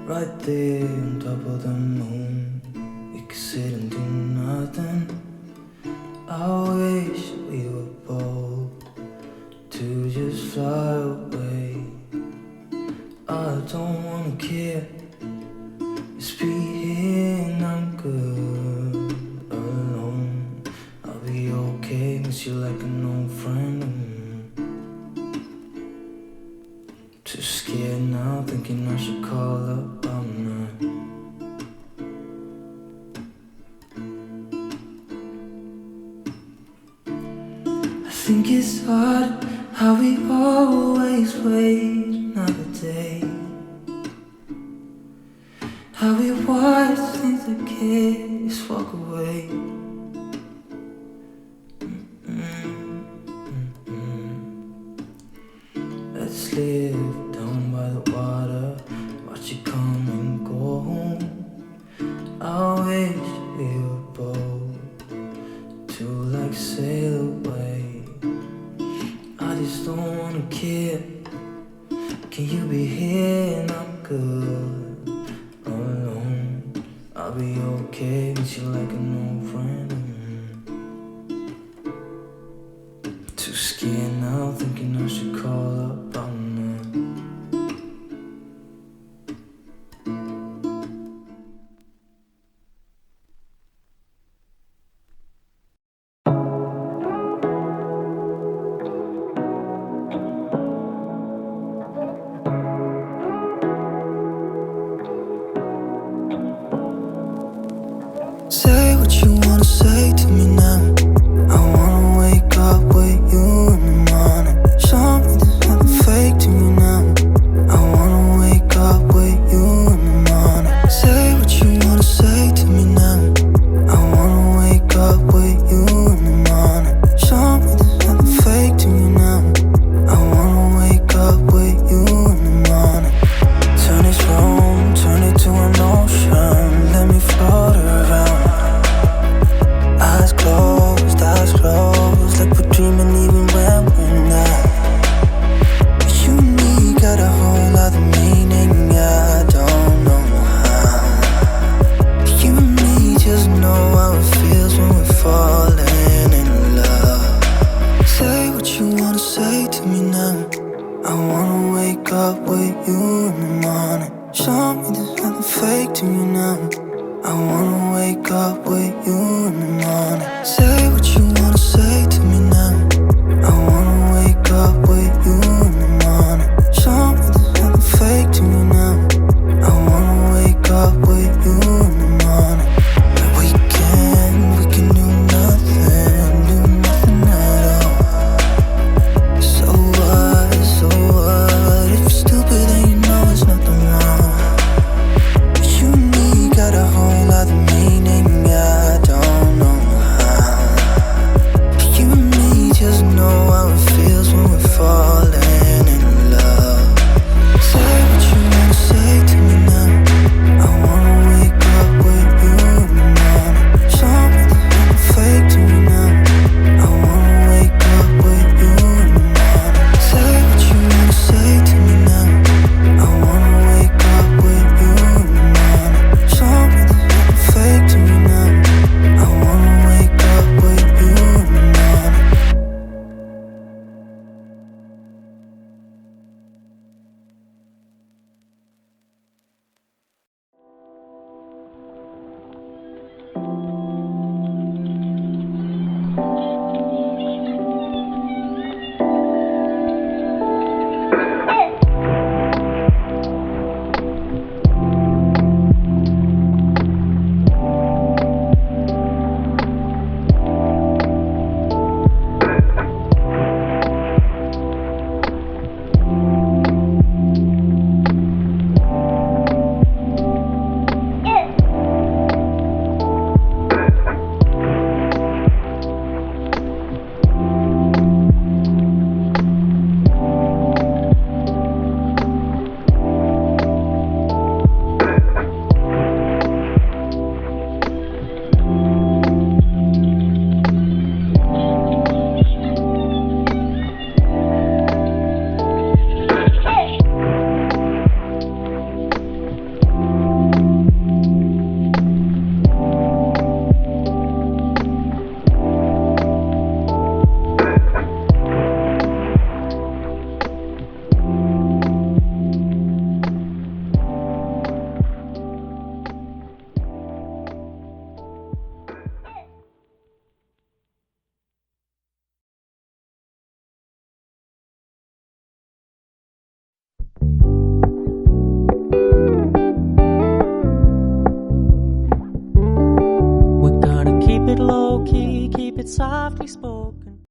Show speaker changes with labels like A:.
A: Right there on top of the moon, we could sit and do nothing. I wish we were bold to just fly away. I don't wanna care, just be here and I'm good alone. I'll be okay, miss you like an old friend. Too scared now, thinking I should call up all night. I think it's hard how we always wait another day, how we watch things that can't just walk away. Let's live down by the water, watch it come and go home. I wish we were bold to like sail away. I just don't wanna care. Can you be here and I'm good alone? I'll be okay, miss you like an old friend. Too scared now, thinking I should call up all night. Say what you wanna say to me now. I wanna wake up with you in the morning. Show me there's nothing fake to me now. I wanna wake up with you in the morning. Say what you wanna say to me now. I wanna wake up with you in the morning. Show me there's nothing fake to me now. I wanna wake up with you in the morning. Turn this room, turn it to an ocean. Let me float around. Eyes closed, like we're dreaming even when we're not. But you and me got a whole other meaning, I don't know how. But you and me just know how it feels when we're falling in love. Say what you wanna say to me now. I wanna wake up with you in the morning. Show me there's nothing fake to me now. I wanna wake up with you in the morning. Say what you wanna say to me now. I wanna wake up with you in the morning. Show me there's nothing fake to me now. I wanna wake up with you in the morning. But we can do nothing at all. So what, if you're stupid then you know there's nothing wrong.
B: softly spoken.